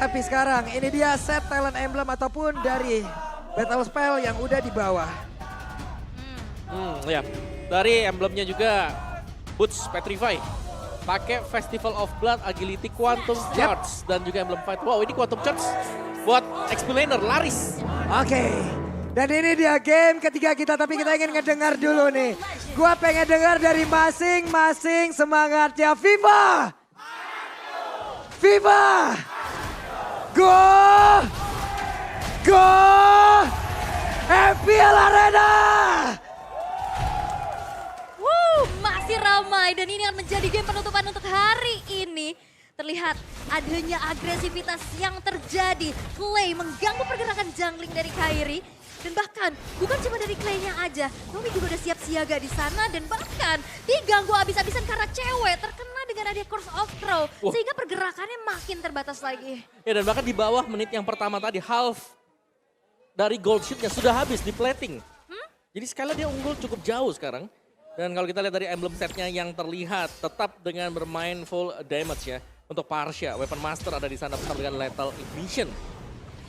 Tapi sekarang ini dia set talent emblem ataupun dari battle spell yang udah di bawah. Ya. Dari emblemnya juga Boots Petrify. Pakai Festival of Blood, Agility, Quantum Charge dan juga emblem fight. Wow, ini Quantum Charge buat Explainer laris. Oke. Dan ini dia game ketiga kita, tapi kita ingin ngedengar dulu nih. Gua pengen dengar dari masing-masing semangatnya. Viva! Viva! Go! Go! FPL Arena! Masih ramai dan ini akan menjadi game penutupan untuk hari ini. Terlihat adanya agresivitas yang terjadi. Clay mengganggu pergerakan jungling dari Kairi. Dan bahkan bukan cuma dari Clay-nya aja. Nomi juga udah siap siaga di sana dan bahkan diganggu abis-abisan karena cewek terkena dengan adanya Curse of Throw. Sehingga pergerakannya makin terbatas lagi. Ya dan bahkan di bawah menit yang pertama tadi half dari gold sheet-nya sudah habis di plating. Jadi sekali dia unggul cukup jauh sekarang. Dan kalau kita lihat dari emblem setnya yang terlihat tetap dengan bermain full damage ya. Untuk Parsha, Weapon Master ada di sana bersama dengan Lethal Ignition.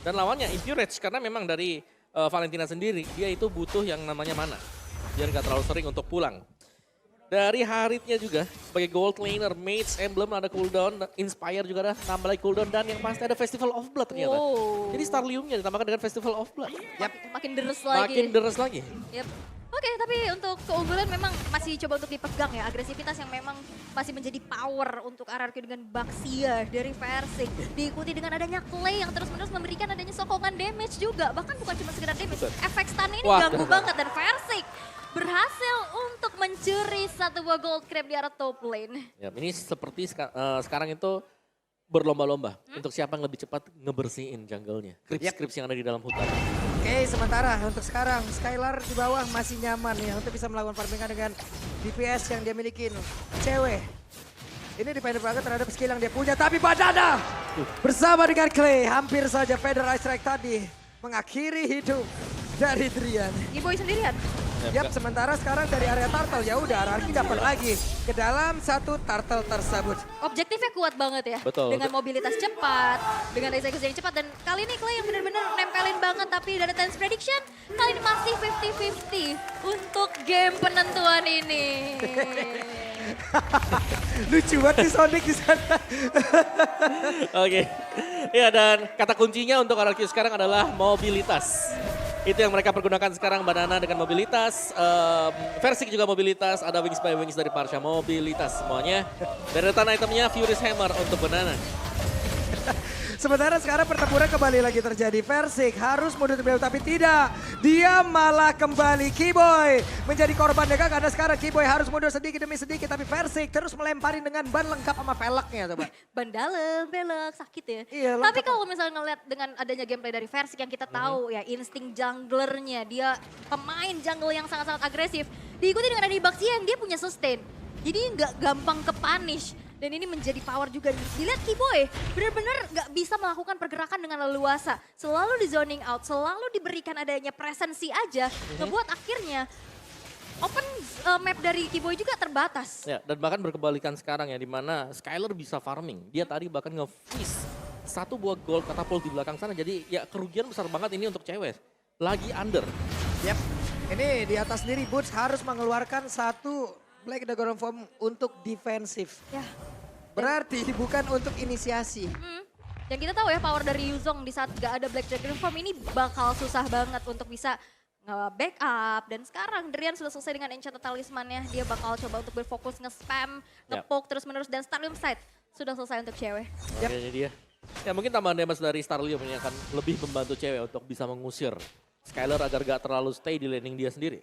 Dan lawannya Impurage karena memang dari Valentina sendiri, dia itu butuh yang namanya mana. Biar gak terlalu sering untuk pulang. Dari Haritnya juga, sebagai gold laner, Mage, Emblem ada cooldown, Inspire juga ada, tambah lagi cooldown, dan yang pasti ada Festival of Blood ternyata. Jadi Starliumnya ditambahkan dengan Festival of Blood. Makin deres lagi. Makin deres lagi. Oke, tapi untuk keunggulan memang masih coba untuk dipegang ya. Agresivitas yang memang masih menjadi power untuk RRQ dengan Baxia dari Versik. Diikuti dengan adanya Clay yang terus-menerus memberikan adanya sokongan damage juga. Bahkan bukan cuma sekedar damage, efek stun ini ganggu banget. Dan Versik berhasil untuk mencuri satu buah gold crab di arah top lane. Ya, ini seperti sekarang itu berlomba-lomba untuk siapa yang lebih cepat ngebersihin jungle-nya. Krips-krips yang ada di dalam hutan. Oke, sementara untuk sekarang Skylar di bawah masih nyaman ya untuk bisa melakukan farmingan dengan DPS yang dia milikin. Cewek. Ini dependent banget terhadap skill yang dia punya, tapi Badana bersama dengan Clay hampir saja Feather Ice Strike tadi mengakhiri hidup dari Drian. Iboy sendirian. Yap, sementara sekarang dari area turtle ya udah RRQ dapat lagi ke dalam satu turtle tersebut. Objektifnya kuat banget ya. Betul. Dengan mobilitas cepat, dengan eksekusi yang cepat dan kali ini Clay yang benar-benar nempelin banget tapi dari Tense Prediction kali ini masih 50-50 untuk game penentuan ini. Lucu banget nih Sonic di sana. Oke. Ya dan kata kuncinya untuk RRQ sekarang adalah mobilitas. Itu yang mereka pergunakan sekarang, Banana dengan mobilitas, Versik juga mobilitas, ada Wings by Wings dari Parsha, mobilitas semuanya. Deretan itemnya Furious Hammer untuk Banana. Sementara sekarang pertempuran kembali lagi terjadi. Versik harus mundur terlebih dahulu, tapi tidak. Dia malah kembali. Keyboy menjadi korban mereka karena sekarang Keyboy harus mundur sedikit demi sedikit. Tapi Versik terus melempari dengan ban lengkap sama velgnya coba. Ban dalam, velg, sakit ya. Iya, tapi kalau misalnya ngeliat dengan adanya gameplay dari Versik yang kita tahu ya insting junglernya. Dia pemain jungle yang sangat-sangat agresif. Diikuti dengan adanya Baxia yang dia punya sustain. Jadi nggak gampang ke-punish. Dan ini menjadi power juga. Dilihat Keyboy benar-benar nggak bisa melakukan pergerakan dengan leluasa. Selalu di zoning out, selalu diberikan adanya presensi aja. Ngebuat akhirnya open map dari Keyboy juga terbatas. Ya, dan bahkan berkebalikan sekarang ya, di mana Skylar bisa farming. Dia tadi bahkan nge-freeze satu buah gold katapult di belakang sana. Jadi ya kerugian besar banget ini untuk cewek. Lagi under. Yap, ini di atas sendiri Boots harus mengeluarkan satu Black Dragon Form untuk defensif. Ya. Berarti bukan untuk inisiasi. Dan kita tahu ya power dari Yuzong di saat gak ada Black Dragon Form ini bakal susah banget untuk bisa nge-backup. Dan sekarang Drian sudah selesai dengan Enchanted Talisman-nya. Dia bakal coba untuk berfokus nge-spam, nge-poke terus-menerus. Dan Starlium Sight sudah selesai untuk cewek. Oke, ini dia. Ya mungkin tambahan damage dari Starlium ini akan lebih membantu cewek untuk bisa mengusir Skylar agar gak terlalu stay di laning dia sendiri.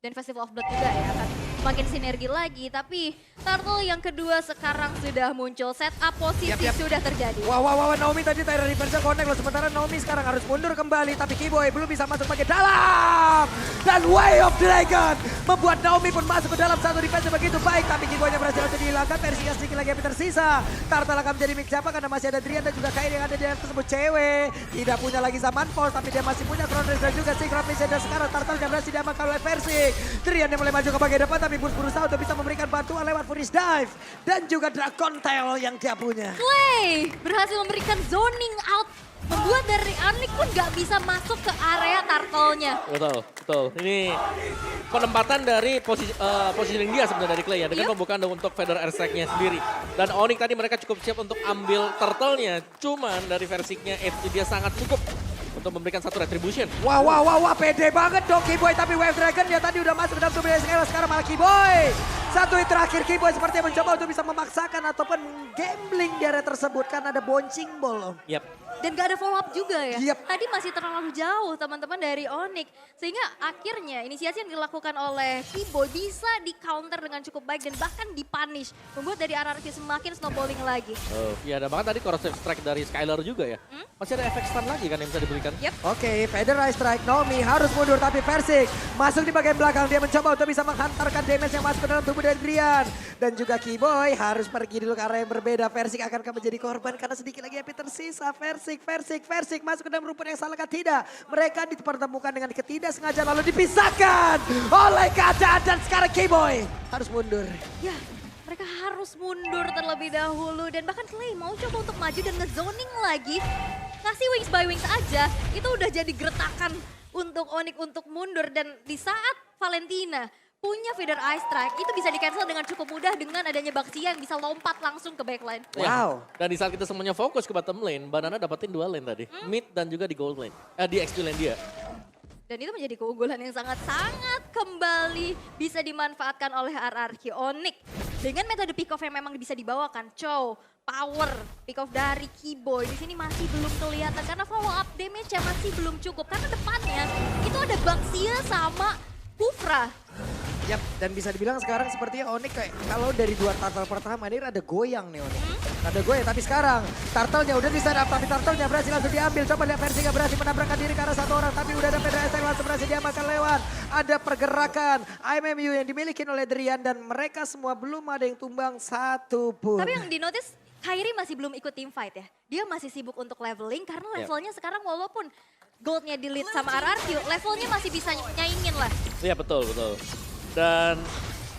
Dan Festival of Blood juga ya kan makin sinergi lagi. Tapi Turtle yang kedua sekarang sudah muncul. Setup posisi sudah terjadi. Wah, Naomi tadi Tyra Reverse connect loh. Sementara Naomi sekarang harus mundur kembali. Tapi Keyboy belum bisa masuk bagian dalam. Dan Way of Dragon membuat Naomi pun masuk ke dalam satu defense begitu baik. Tapi Keyboynya berhasil untuk dihilangkan. Versinya sedikit lagi yang tersisa. Turtle akan menjadi mix siapa karena masih ada Drian dan juga Kairi yang ada di atas tersebut. Cewek tidak punya lagi zaman Force. Tapi dia masih punya Crown Race dan juga Secret Mission. Dan sekarang Turtle yang berhasil diamankan oleh Versik. Drian yang mulai maju ke bagian depan. Tapi tapi Bulls berusaha untuk bisa memberikan bantuan lewat Furious Dive. Dan juga Dragon Tail yang dia punya. Clay berhasil memberikan zoning out. Membuat dari Onyx pun gak bisa masuk ke area turtle-nya. Betul, betul. Ini penempatan dari positioning dia sebenarnya dari Clay ya. Dengan pembukaan untuk Feather Airstrike-nya sendiri. Dan Onyx tadi mereka cukup siap untuk ambil turtle-nya. Cuman dari versinya itu dia sangat cukup untuk memberikan satu retribution. Wah, pede banget dong Keyboy. Tapi Wave Dragon dia tadi udah masuk ke dalam tubuh dari sekarang malah Keyboy. Satu hit terakhir Keyboy sepertinya mencoba untuk bisa memaksakan ataupun gambling di area tersebut. Karena ada bouncing ball. Yap. Dan gak ada follow up juga ya. Yep. Tadi masih terlalu jauh teman-teman dari Onyx. Sehingga akhirnya inisiasi yang dilakukan oleh Keyboy bisa di counter dengan cukup baik dan bahkan dipunish. Membuat dari RRQ semakin snowballing lagi. Oh, iya ada banget tadi corrosive strike dari Skylar juga ya. Masih ada efek stun lagi kan yang bisa diberikan. Yep. Oke, Feather Airstrike, Nomi harus mundur tapi Versik masuk di bagian belakang. Dia mencoba untuk bisa menghantarkan damage yang masuk ke dalam tubuh dari Drian. Dan juga Keyboy harus pergi dulu ke area yang berbeda. Versik akan menjadi korban karena sedikit lagi HP tersisa. Versik masuk ke dalam rumput yang salah kan tidak. Mereka dipertemukan dengan ketidaksengajaan lalu dipisahkan oleh keadaan dan sekarang Keyboy harus mundur. Ya, mereka harus mundur terlebih dahulu. Dan bahkan Clay mau coba untuk maju dan ngezoning lagi. Ngasih wings by wings aja, itu udah jadi gertakan untuk Onyx untuk mundur. Dan di saat Valentina punya feeder ice strike, itu bisa di-cancel dengan cukup mudah dengan adanya Baxia yang bisa lompat langsung ke backline. Ya, Wow. dan di saat kita semuanya fokus ke bottom lane, Banana dapetin 2 lane tadi. Mid dan juga di gold lane. Di XP lane dia. Dan itu menjadi keunggulan yang sangat-sangat kembali bisa dimanfaatkan oleh RRQ Onyx. Dengan metode pick off yang memang bisa dibawakan, Chow, power, pick off dari Keyboy di sini masih belum kelihatan karena follow up damage-nya masih belum cukup. Karena depannya itu ada Baxia sama Kufra. Yap, dan bisa dibilang sekarang sepertinya Onyx kayak kalau dari 2 turtle pertama ini ada goyang nih Onyx. Ada goyang, tapi sekarang turtle-nya udah di up, tapi turtle-nya berhasil langsung diambil. Coba lihat versi nggak berhasil menabrakkan diri karena satu orang, tapi udah ada Federasi yang langsung berhasil diamankan lewat. Ada pergerakan IMMU yang dimiliki oleh Drian dan mereka semua belum ada yang tumbang satu pun. Tapi yang di-notice, Kairi masih belum ikut team fight ya. Dia masih sibuk untuk leveling karena levelnya sekarang walaupun goldnya di lead sama RRQ, levelnya masih bisa nyaingin lah. Iya betul. Dan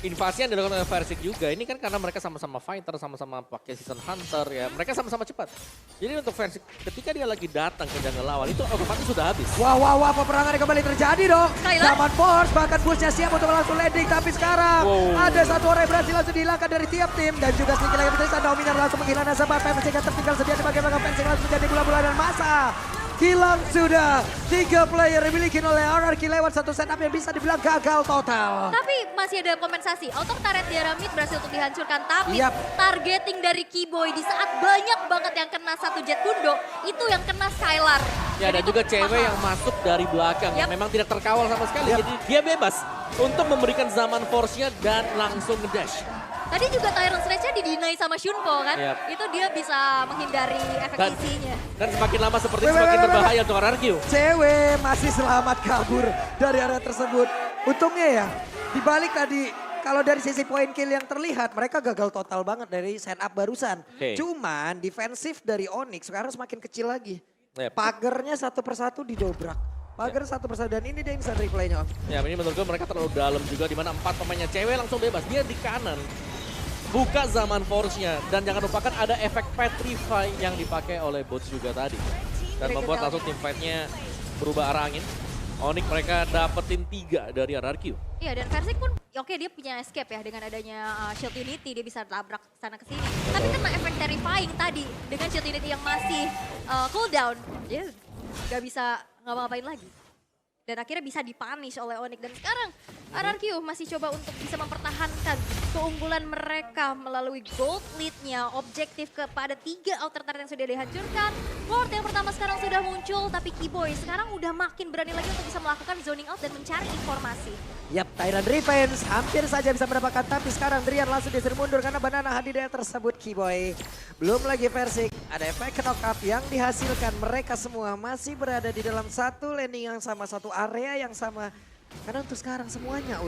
invasi yang dilakukan oleh Versik juga, ini kan karena mereka sama-sama fighter, sama-sama pakai season hunter ya. Mereka sama-sama cepat. Jadi untuk Versik, ketika dia lagi datang ke jungle lawan, itu otomatis sudah habis. Wah, peperangan yang kembali terjadi dong. Skylar? Zaman Force, bahkan Bullsnya siap untuk langsung landing. Tapi sekarang ada satu orang yang berhasil langsung dihilangkan dari tiap tim. Dan juga sedikit lagi bisa Dominar langsung menghilang nasabah. Versik yang tertinggal sedia di bagian belakang. Versik langsung menjadi bola-bola dan masa. Hilang sudah 3 player dimiliki oleh RRQ lewat satu setup yang bisa dibilang gagal total. Tapi masih ada kompensasi. Auto turret di area mid berhasil untuk dihancurkan. Tapi Yap. targeting dari Keyboy di saat banyak banget yang kena satu jet gundo, itu yang kena Skylar. Ya ada juga cewek yang masuk dari belakang yang memang tidak terkawal sama sekali. Jadi dia bebas untuk memberikan zaman force-nya dan langsung ngedash. Tadi juga Tyrant Sledge-nya didinai sama Shunpo kan. Itu dia bisa menghindari efek isinya. Dan semakin lama seperti semakin berbahaya untuk RRQ. Cewek masih selamat kabur dari area tersebut. Untungnya ya, dibalik tadi kalau dari sisi point kill yang terlihat, mereka gagal total banget dari setup barusan. Cuman defensif dari Onyx sekarang semakin kecil lagi. Pagernya satu persatu didobrak. Pagar satu persatu dan ini dia instant replaynya Om. Ya ini menurut gue mereka terlalu dalam juga di mana 4 pemainnya cewek langsung bebas. Dia di kanan. Buka zaman force-nya dan jangan lupakan ada efek petrify yang dipakai oleh bots juga tadi. Dan membuat langsung tim fight-nya berubah arah angin. Onyx mereka dapetin 3 dari RRQ. Iya dan Versik pun oke dia punya escape ya dengan adanya Shield Unity dia bisa tabrak sana ke sini. Tapi kena efek terrifying tadi dengan Shield Unity yang masih cooldown dia gak bisa ngapa-ngapain lagi. Dan akhirnya bisa dipunish oleh Onyx. Dan sekarang RRQ masih coba untuk bisa mempertahankan keunggulan mereka melalui gold lead-nya. Objektif kepada 3 outer turret yang sudah dihancurkan. Lord yang pertama sekarang sudah muncul, tapi Keyboy sekarang udah makin berani lagi untuk bisa melakukan zoning out dan mencari informasi. Yap, Tyrant Revenge hampir saja bisa mendapatkan, tapi sekarang Drian langsung disuruh mundur karena Banana hadir dari tersebut Keyboy. Belum lagi Versik, ada efek knock-up yang dihasilkan. Mereka semua masih berada di dalam satu landing yang sama, satu area yang sama. Karena untuk sekarang semuanya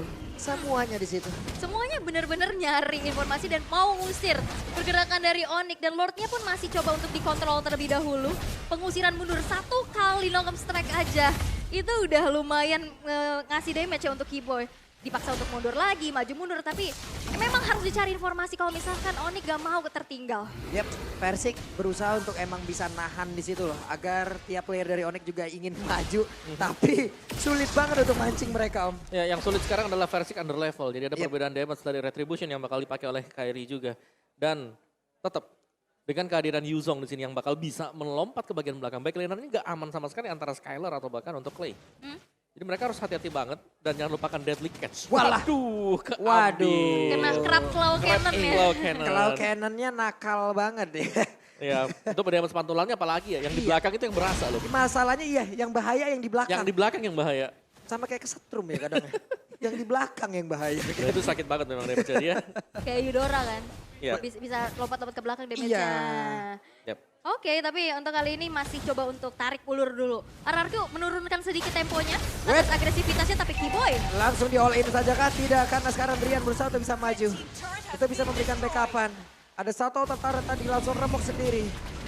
di situ. Semuanya benar-benar nyari informasi dan mau ngusir pergerakan dari Onyx. Dan Lordnya pun masih coba untuk dikontrol terlebih dahulu. Pengusiran mundur 1 kali knock-up strike aja. Itu udah lumayan ngasih damage ya untuk Keyboy. dipaksa untuk mundur lagi, maju mundur. Tapi memang harus dicari informasi kalau misalkan Onyx gak mau tertinggal. Yep, Persik berusaha untuk emang bisa nahan di situ loh. Agar tiap player dari Onyx juga ingin maju. Tapi sulit banget untuk mancing mereka Om. Ya, yang sulit sekarang adalah Versik under level. Jadi ada perbedaan damage dari Retribution yang bakal dipakai oleh Kairi juga. Dan tetap dengan kehadiran Yuzong di sini yang bakal bisa melompat ke bagian belakang. Baik lanernya nggak aman sama sekali antara Skylar atau bahkan untuk Clay. Jadi mereka harus hati-hati banget dan jangan lupakan Deadly Catch. Walah. Waduh. Kena Crab Claw Cannon ya. Claw Cannon. Kalau cannonnya nakal banget deh. Ya, itu damage pantulannya apalagi ya. Yang di belakang itu yang berasa loh. Masalahnya iya, yang bahaya yang di belakang. Yang di belakang yang bahaya. Sama kayak kesetrum ya kadang. Yang di belakang yang bahaya. Nah, itu sakit banget memang damage-nya dia. Kayak Eudora kan. Iya. Bisa lompat-lompat ke belakang damage-nya. Iya. Yep. Oke, tapi untuk kali ini masih coba untuk tarik ulur dulu. RRQ menurunkan sedikit temponya, atas agresivitasnya, tapi Keyboy Langsung di all in saja kan? Tidak, karena sekarang Brian berusaha untuk bisa maju. Itu bisa memberikan backupan. Ada satu tentara tadi langsung remuk sendiri.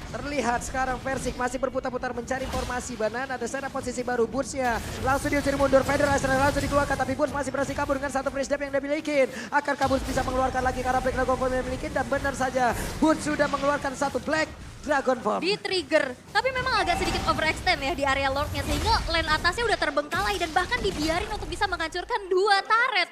Terlihat sekarang Versik masih berputar-putar mencari informasi. Banana ada setup posisi baru. Boots-nya langsung diusir mundur. Federator langsung dikeluarkan. Tapi Boots masih berhasil kabur dengan satu freeze dap yang dia miliki. Akankah Boots bisa mengeluarkan lagi karena Black Dragon Form yang dimiliki? Dan benar saja Boots sudah mengeluarkan satu Black Dragon Form. di trigger. Tapi memang agak sedikit overextend ya di area Lordnya. Sehingga lane atasnya udah terbengkalai dan bahkan dibiarin untuk bisa menghancurkan 2 turret.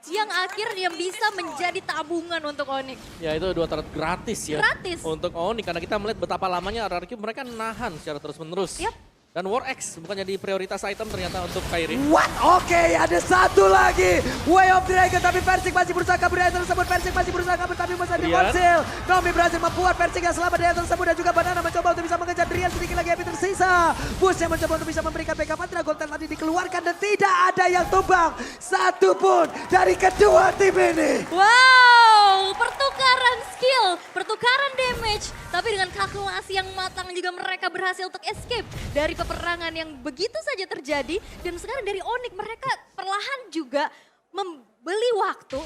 Yang akhirnya bisa menjadi tabungan untuk Onyx. Ya itu 2 turret gratis ya. Gratis. Untuk Onyx karena kita melihat betapa lamanya RRQ mereka nahan secara terus-menerus. Yap. Dan War X bukan jadi prioritas item ternyata untuk Kairi. What? Oke, ada satu lagi. Way of Dragon, tapi Persik masih berusaha kabur dari tersebut. Persik masih berusaha kabur, tapi masih di Drian. konsil. Nomi berhasil membuat Persik yang selamat dari tersebut. Dan juga Banana mencoba untuk bisa mengejar Drian. Sedikit lagi Happy tersisa. Bush yang mencoba untuk bisa memberikan backup. Dragon Tail tadi dikeluarkan dan tidak ada yang tumbang. Satu pun dari kedua tim ini. Wow, pertukaran skill, pertukaran damage. Tapi dengan kalkulasi yang matang juga mereka berhasil untuk escape dari peperangan yang begitu saja terjadi. Dan sekarang dari Onyx mereka perlahan juga membeli waktu,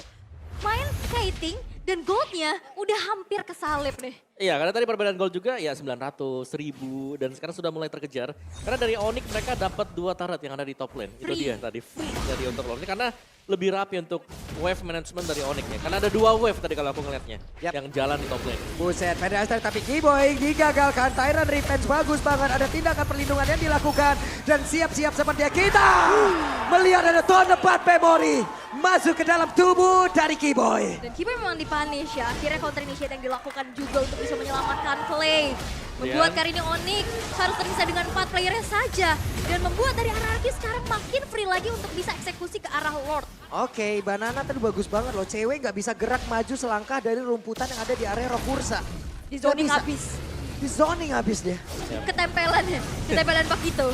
main kiting, dan goldnya udah hampir kesalip nih. Iya, karena tadi perbedaan gold juga ya 900, 1000 dan sekarang sudah mulai terkejar. Karena dari Onyx mereka dapat 2 turret yang ada di top lane. Itu Free. dia tadi free jadi untuk Lord. Karena lebih rapi untuk wave management dari Onyx ya. Karena ada 2 wave tadi kalau aku ngeliatnya yang jalan di top lane. Buset, Federator tapi Keyboy digagalkan. Tyrant Revenge bagus banget. Ada tindakan perlindungan yang dilakukan. Dan siap-siap seperti kita melihat ada Tone 4 Memory masuk ke dalam tubuh dari Keyboy. Dan Keyboy memang dipunish ya. Akhirnya counter initiate yang dilakukan juga untuk bisa menyelamatkan Clay. Membuat kali ini Onyx harus terpisah dengan 4 playernya saja. Dan membuat dari RRQ sekarang makin free lagi untuk bisa eksekusi ke arah Lord. Oke, Banana tadi bagus banget loh. Cewek nggak bisa gerak maju selangkah dari rumputan yang ada di area Rokursa. Di zoning bisa. habis. Di zoning habis dia. Ketempelan ya. Ketempelan Pakito.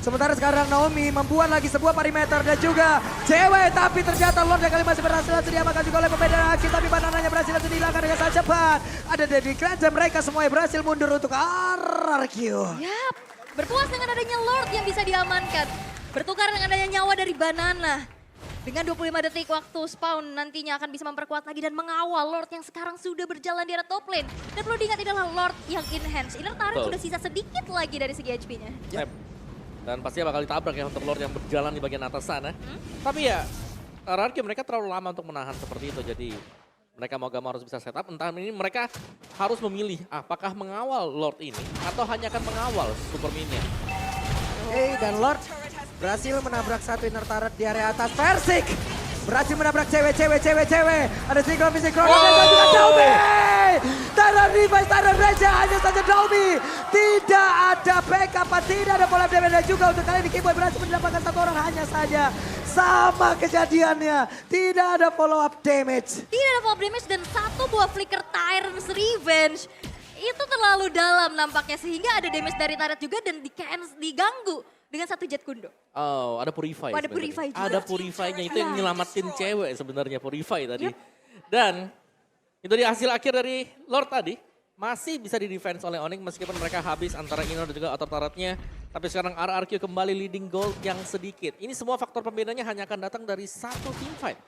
Sementara sekarang Naomi membuat lagi sebuah perimeter dan juga cewek. Tapi ternyata Lord yang kali masih berhasil langsung diamankan juga oleh pemain aksi. Tapi Banananya berhasil langsung dihilangkan dengan sangat cepat. Ada Deadly Clans dan mereka semuanya berhasil mundur untuk RRQ. Yap, berpuas dengan adanya Lord yang bisa diamankan. Bertukar dengan adanya nyawa dari Banana. Dengan 25 detik waktu spawn nantinya akan bisa memperkuat lagi dan mengawal Lord yang sekarang sudah berjalan di arah top lane. Dan perlu diingat adalah Lord yang enhance. Inner turret Betul. sudah sisa sedikit lagi dari segi HP-nya. Yep. Dan pastinya bakal ditabrak ya untuk Lord yang berjalan di bagian atas sana. Tapi ya RRQ mereka terlalu lama untuk menahan seperti itu. Jadi mereka mau gak mau harus bisa setup. Entah ini mereka harus memilih apakah mengawal Lord ini atau hanya akan mengawal Super Minion. Oke, dan Lord berhasil menabrak satu inner turret di area atas. Persik berhasil menabrak cewek. Ada single fisik dan juga Naomi. Tyrant Revice, Tyrant Raja, hanya saja Naomi. Tidak ada backup, tidak ada follow up damage. Dan juga untuk kali ini Keyboy berhasil mendapatkan satu orang hanya saja. Sama kejadiannya, tidak ada follow up damage. Tidak ada fall damage dan satu buah flicker Tyrant's Revenge. Itu terlalu dalam nampaknya sehingga ada damage dari turret juga dan diganggu dengan satu jet kundo. Oh, ada Purify. Oh, ada sebenarnya. Purify juga. Ada Purify-nya itu yang nyelamatin cewek sebenarnya Purify tadi. Yep. Dan itu di hasil akhir dari Lord tadi masih bisa di-defense oleh Onyx meskipun mereka habis antara Inner dan juga outer turret-nya. Tapi sekarang RRQ kembali leading gold yang sedikit. Ini semua faktor pembedanya hanya akan datang dari satu team fight.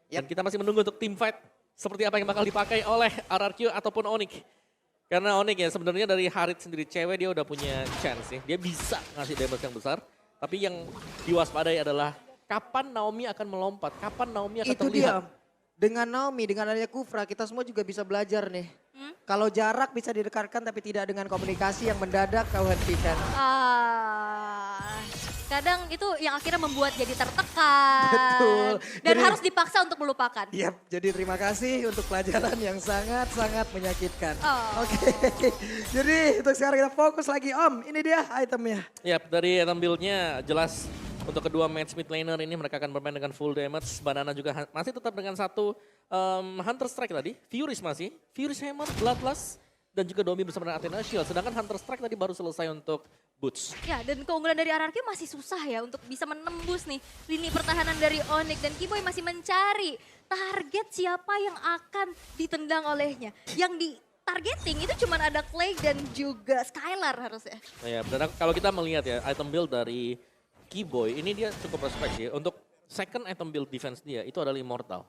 Dan kita masih menunggu untuk team fight seperti apa yang bakal dipakai oleh RRQ ataupun Onyx. Karena Onyx ya sebenarnya dari Harit sendiri cewek dia udah punya chance nih. Dia bisa ngasih damage yang besar. Tapi yang diwaspadai adalah kapan Naomi akan melompat, kapan Naomi akan Itu terlihat. dia. Dengan Naomi, dengan adanya Kufra, kita semua juga bisa belajar nih. Kalau jarak bisa didekatkan tapi tidak dengan komunikasi yang mendadak kau hentikan. Kadang itu yang akhirnya membuat jadi tertekan. Betul. Dan Jadi- harus dipaksa untuk melupakan. Yap, jadi terima kasih untuk pelajaran yang sangat-sangat menyakitkan. Oh. Oke, jadi untuk sekarang kita fokus lagi Om, ini dia itemnya. Ya, dari item build-nya jelas untuk kedua match mid laner ini mereka akan bermain dengan full damage. Banana juga masih tetap dengan satu Hunter Strike tadi. Furious masih. Furious Hammer, Bloodlust, dan juga Domi bersama dengan Athena Shield. Sedangkan Hunter Strike tadi baru selesai untuk Boots. Ya, dan keunggulan dari RRQ masih susah ya untuk bisa menembus nih lini pertahanan dari Onyx. Dan Kiboy masih mencari target siapa yang akan ditendang olehnya. Yang di targeting itu cuma ada Clay dan juga Skylar harusnya. Nah, ya, dan kalau kita melihat ya item build dari Kiboy ini dia cukup respect sih. Untuk second item build defense dia itu adalah Immortal.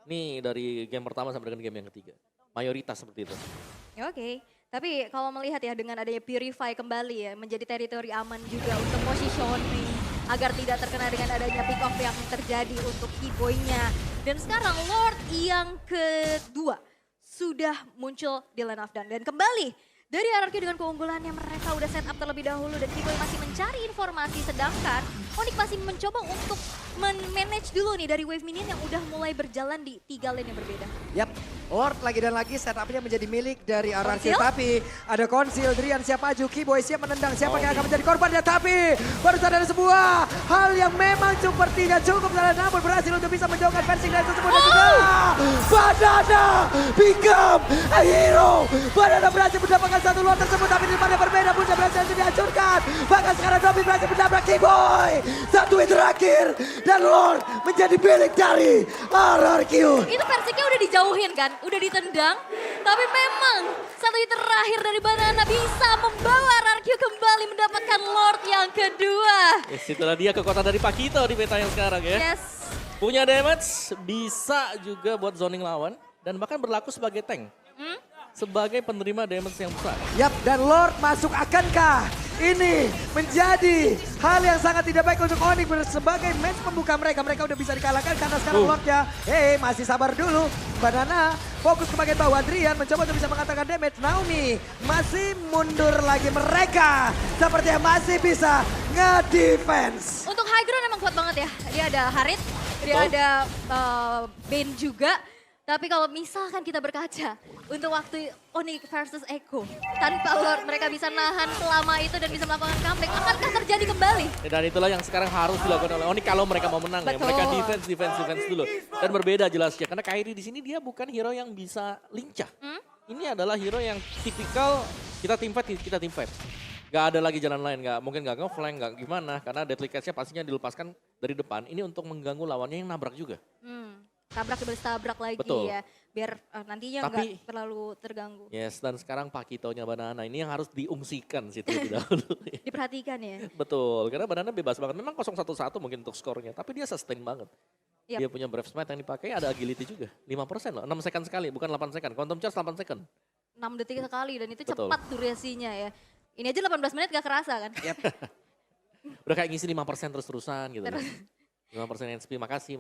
Ini dari game pertama sampai dengan game yang ketiga. Mayoritas seperti itu. Ya, oke, tapi kalau melihat ya dengan adanya Purify kembali ya menjadi teritori aman juga untuk positioning agar tidak terkena dengan adanya pick off yang terjadi untuk Kiboy-nya. Dan sekarang Lord yang kedua sudah muncul di line of dan kembali dari RRQ dengan keunggulannya mereka udah set up terlebih dahulu dan Kiboy masih mencari informasi sedangkan Onyx masih mencoba untuk manage dulu nih dari wave minion yang udah mulai berjalan di 3 lane yang berbeda. Yap, Lord lagi dan lagi setupnya menjadi milik dari RRQ. Konsil? Tapi ada konsil, Drian siap maju, Kiboy siap menendang. Siapa yang akan menjadi korbannya? Tapi barusan ada sebuah hal yang memang sepertinya cukup salah namun berhasil untuk bisa menjauhkan fencing dari tersebut. Dan juga Banana become a hero. Banana berhasil mendapatkan satu Lord tersebut tapi di depannya berbeda. Punca berhasil dihancurkan. Bahkan sekarang Dobby berhasil menabrak Kiboy. Satu hit terakhir dan Lord menjadi milik dari RRQ. Itu versinya udah dijauhin kan, udah ditendang. Tapi memang satu hit terakhir dari Banana bisa membawa RRQ kembali mendapatkan Lord yang kedua. Yes, itulah dia kekuatan dari Pakito di meta yang sekarang ya. Yes. Punya damage, bisa juga buat zoning lawan. Dan bahkan berlaku sebagai tank. Sebagai penerima damage yang besar. Yap, dan Lord masuk akankah ini menjadi hal yang sangat tidak baik untuk Onyx sebagai match pembuka mereka. Mereka udah bisa dikalahkan karena sekarang Lordnya, masih sabar dulu. Banana fokus ke bagian bawah. Adrian mencoba untuk bisa mengatakan damage. Naomi masih mundur lagi mereka. Sepertinya masih bisa nge-defense. Untuk high ground emang kuat banget ya. Dia ada Harit, dia ada Bane juga. Tapi kalau misalkan kita berkaca untuk waktu Onyx versus Echo, tanpa Lord mereka bisa nahan selama itu dan bisa melakukan comeback, akankah terjadi kembali? Dan itulah yang sekarang harus dilakukan oleh Onyx kalau mereka mau menang ya. Betul. Mereka defense dulu. Dan berbeda jelasnya karena Kairi di sini dia bukan hero yang bisa lincah. Ini adalah hero yang tipikal kita team fight. Gak ada lagi jalan lain, mungkin gak nge-flank, gak gimana. Karena deadly catch-nya pastinya dilepaskan dari depan. Ini untuk mengganggu lawannya yang nabrak juga. Tabrak tabrak lagi Betul. ya, biar nantinya Tapi- nggak terlalu terganggu. Yes, dan sekarang Pakitonya Banana ini yang harus diungsikan sih terlebih dahulu. Diperhatikan ya. Betul, karena Banana bebas banget. Memang 0-1-1 mungkin untuk skornya, tapi dia sustain banget. Yap. Dia punya Brave Smite yang dipakai ada agility juga. 5% loh, 6 second sekali, bukan 8 second. Quantum Charge 8 second. 6 detik sekali dan itu Betul. cepat durasinya ya. Ini aja 18 menit gak kerasa kan. Udah kayak ngisi 5% terus-terusan gitu. 5% HP, makasih.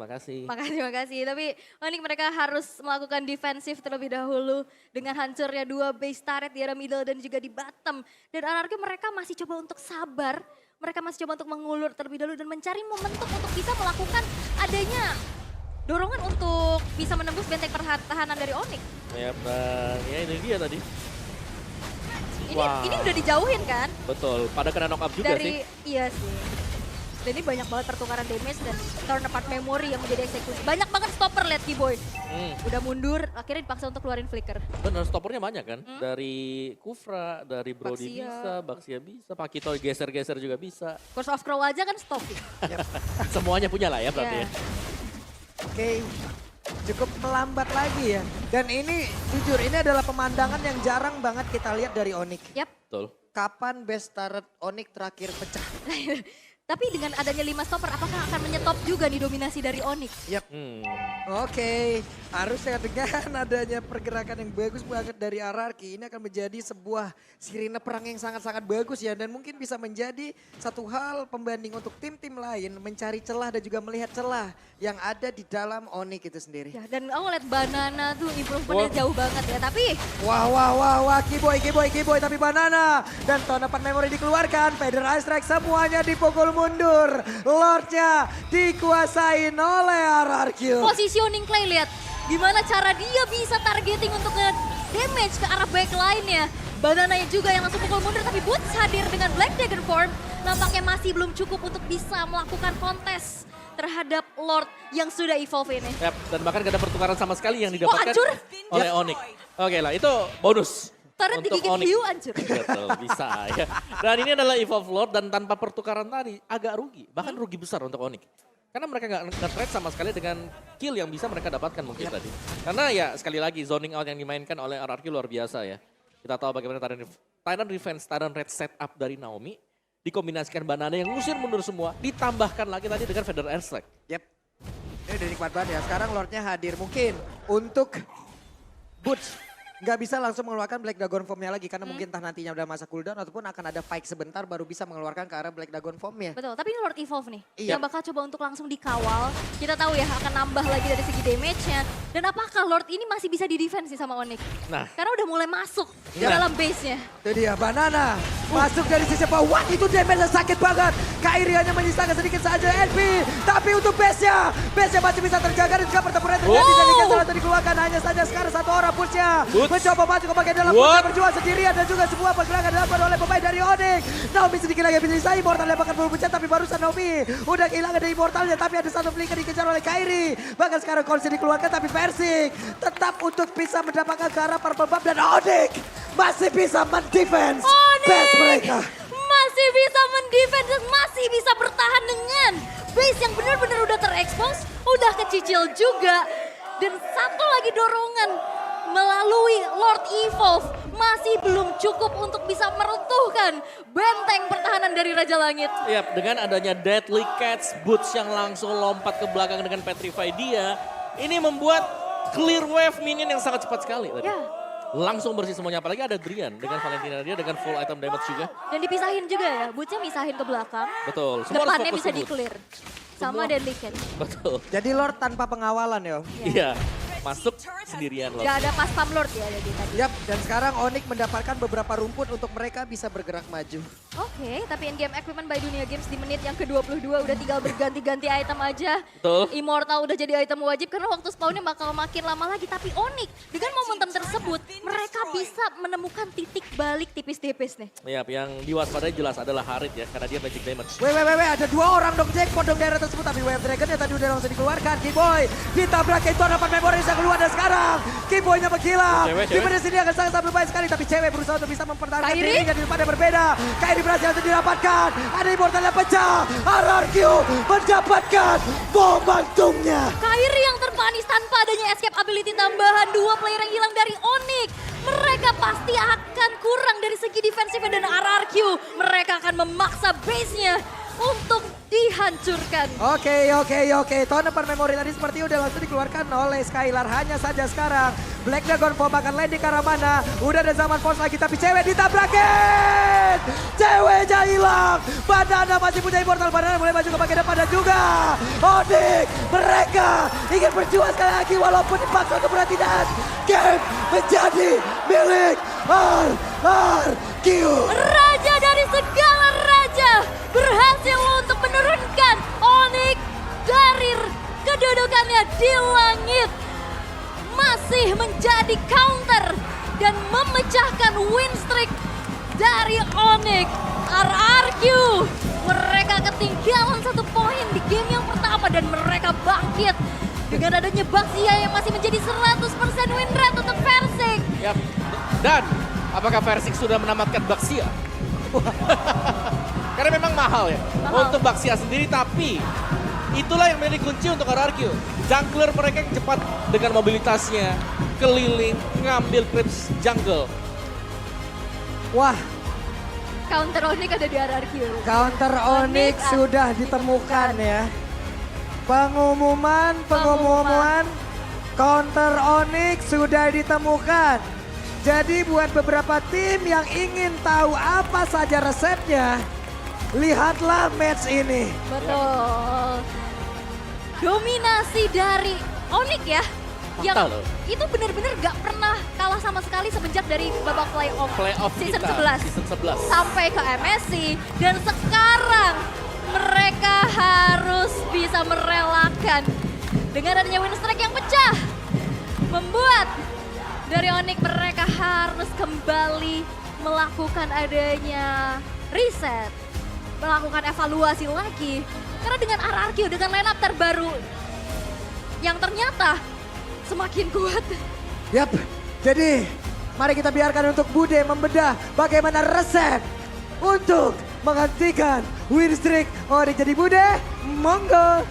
Makasih. Tapi Onyx mereka harus melakukan defensif terlebih dahulu dengan hancurnya 2 base turret di area middle dan juga di bottom. Dan RRQ mereka masih coba untuk sabar. Mereka masih coba untuk mengulur terlebih dahulu dan mencari momentum untuk bisa melakukan adanya dorongan untuk bisa menembus benteng pertahanan dari Onyx. Ya, dan ya ini dia tadi. Ini udah dijauhin kan Betul, pada kena knock up juga dari sih. iya sih. Dan ini banyak banget pertukaran damage dan turn apart memory yang menjadi eksekusi. Banyak banget stopper lihat Kiboy. Udah mundur, akhirnya dipaksa untuk keluarin flicker. Bener, stoppernya banyak kan. Dari Kufra, dari Brody Baxia. bisa, Baxia bisa, Pakito geser-geser juga bisa. Curse of Crow aja kan stop. Semuanya punya lah ya berarti Iya. ya. Oke, cukup melambat lagi ya. Dan ini jujur ini adalah pemandangan yang jarang banget kita lihat dari Onyx. Yap. Betul. Kapan best turret Onyx terakhir pecah? Tapi dengan adanya 5 stopper, apakah akan menyetop juga nih dominasi dari Onyx? Yap. Oke, harusnya dengan adanya pergerakan yang bagus banget dari RRQ, ini akan menjadi sebuah sirine perang yang sangat-sangat bagus ya. Dan mungkin bisa menjadi satu hal pembanding untuk tim-tim lain mencari celah dan juga melihat celah yang ada di dalam Onyx itu sendiri. Ya, dan aku lihat Banana tuh improvementnya jauh banget ya. Tapi Wah, Kiboy, tapi Banana. Dan tahun depan memori dikeluarkan, Feather Ice Strike semuanya dipukul mundur. Lordnya dikuasain oleh RRQ. positioning Clay lihat gimana cara dia bisa targeting untuk damage ke arah backline-nya. Banananya juga yang langsung pukul mundur, tapi Boots hadir dengan Black Dagger Form. Nampaknya masih belum cukup untuk bisa melakukan kontes terhadap Lord yang sudah evolve ini. Yap, dan bahkan gak ada pertukaran sama sekali yang didapatkan hancur. oleh Onyx. Oke lah, itu bonus. Turret untuk digigit Onyx. hiu hancur. Betul, bisa ya. Dan ini adalah Evolve Lord dan tanpa pertukaran tadi agak rugi. Bahkan rugi besar untuk Onyx. Karena mereka nggak nge-trade sama sekali dengan kill yang bisa mereka dapatkan mungkin tadi. Karena ya sekali lagi zoning out yang dimainkan oleh RRQ luar biasa ya. Kita tahu bagaimana Tyrant Revenge, Tyrant Red setup dari Naomi. Dikombinasikan Banana yang ngusir mundur semua. Ditambahkan lagi tadi dengan Feather Airstrike. Yep. Ini udah nikmat banget ya. Sekarang Lordnya hadir mungkin untuk Boots. Nggak bisa langsung mengeluarkan Black Dragon Form-nya lagi. Karena mungkin entah nantinya udah masa cooldown ataupun akan ada fight sebentar baru bisa mengeluarkan ke arah Black Dragon Form-nya. Betul, tapi ini Lord Evolve nih. Iya. Yang bakal coba untuk langsung dikawal. Kita tahu ya akan nambah lagi dari segi damage-nya. Dan apakah Lord ini masih bisa di-defense nih sama Onyx? Nah. Karena udah mulai masuk ke Iya. dalam base-nya. Itu dia Banana. Masuk dari sisi bawah. Wah, itu damage sakit banget. Kairi hanya menyisakan sedikit saja NP. Tapi untuk base-nya. Base-nya masih bisa terjaga dan juga pertempuran terjadi. Jadi salah satu dikeluarkan. Hanya saja sekarang satu orang push-nya. Mencoba masuk ke bagian dalam push-nya berjuang sendirian. Dan juga sebuah pergerakan dilakukan oleh pemain dari Onyx. Naomi sedikit lagi bisa Immortal dapatkan full push tapi barusan Naomi udah kehilangan dari Immortalnya. Tapi ada satu flicker dikejar oleh Kairi. Bahkan sekarang Konsi dikeluarkan tapi Persik tetap untuk bisa mendapatkan ke arah purple buff. Dan Onyx masih bisa mendefense base mereka. Masih bisa mendefense dan masih bisa bertahan dengan base yang benar-benar udah terekspos, udah kecicil juga. Dan satu lagi dorongan melalui Lord Evolve masih belum cukup untuk bisa meruntuhkan benteng pertahanan dari Raja Langit. Yap, dengan adanya Deadly Catch, Boots yang langsung lompat ke belakang dengan Petrify dia. Ini membuat clear wave minion yang sangat cepat sekali tadi. Ya. Langsung bersih semuanya, apalagi ada Drian dengan Valentina dia dengan full item damage juga. Dan dipisahin juga ya, Bootsnya misahin ke belakang. Betul, semua harus Depannya fokus bisa ke Boots. di-clear. Sama Deadly Catch. Betul, Jadi Lord tanpa pengawalan ya. iya. Masuk sendirian loh. Gak ada pas pam Lord ya jadi tadi. Yap, dan sekarang Onyx mendapatkan beberapa rumput untuk mereka bisa bergerak maju. Oke, tapi in-game equipment by Dunia Games di menit yang ke-22 udah tinggal berganti-ganti item aja. Betul. Immortal udah jadi item wajib karena waktu spawnnya bakal makin lama lagi. Tapi Onyx dengan momentum tersebut mereka bisa menemukan titik balik tipis-tipis nih. Yap, yang diwaspadai jelas adalah Harit ya, karena dia magic damage. Weh, ada dua orang dong jackpot dong daerah tersebut. Tapi Wave Dragon-nya tadi udah langsung dikeluarkan. Kiboy ditabrak itu dapat memori bisa keluar dan sekarang Kiboy-nya menghilang. Di menit sini akan sangat berbahaya sekali. Tapi cewek berusaha untuk bisa mempertahankan Kairi? dirinya di depan yang berbeda. Kairi berhasil untuk didapatkan. Ada Immortal yang pecah. RRQ mendapatkan momentumnya. Kairi yang terpanis tanpa adanya escape ability tambahan. Dua player yang hilang dari Onyx. Mereka pasti akan kurang dari segi defensifnya dan RRQ. Mereka akan memaksa base-nya untuk dihancurkan. Oke. Tahun depan memori tadi seperti udah langsung dikeluarkan oleh Skylar. Hanya saja sekarang Black Dragon Form akan landing ke arah mana. Udah ada zaman force lagi tapi cewek ditabrakin. Ceweknya hilang. Banana masih punya Immortal. Banana mulai maju ke bagian depan dan juga Onyx. Mereka ingin berjuang sekali lagi walaupun dipaksa untuk berhenti-henti. Game menjadi milik RRQ. Raja dari segala raja berhasil untuk menurunkan Onyx dari kedudukannya di langit. Masih menjadi counter dan memecahkan win streak dari Onyx. RRQ mereka ketinggalan 1 poin di game yang pertama dan mereka bangkit. Dengan adanya Baxia yang masih menjadi 100% win rate untuk Persik. Yap. Dan apakah Persik sudah menamatkan Baxia? Karena memang mahal ya untuk Baxia sendiri, tapi itulah yang menjadi kunci untuk RRQ. Jungler mereka yang cepat dengan mobilitasnya, keliling, ngambil creeps jungle. Wah, Counter Onyx ada di RRQ. Counter Onyx sudah ditemukan ya. Pengumuman Counter Onyx sudah ditemukan. Jadi buat beberapa tim yang ingin tahu apa saja resepnya, lihatlah match ini. Betul. Dominasi dari Onyx ya. Yang Fakta loh. itu benar-benar gak pernah kalah sama sekali semenjak dari babak playoff season kita, 11. season 11. Sampai ke MSC. Dan sekarang mereka harus bisa merelakan dengan adanya win streak yang pecah. Membuat dari Onyx mereka harus kembali melakukan adanya reset. Melakukan evaluasi lagi. Karena dengan RRQ, dengan lineup terbaru yang ternyata semakin kuat. Yap, jadi mari kita biarkan untuk Bude membedah bagaimana resep untuk menghentikan win streak Onyx. Jadi Bude, monggo.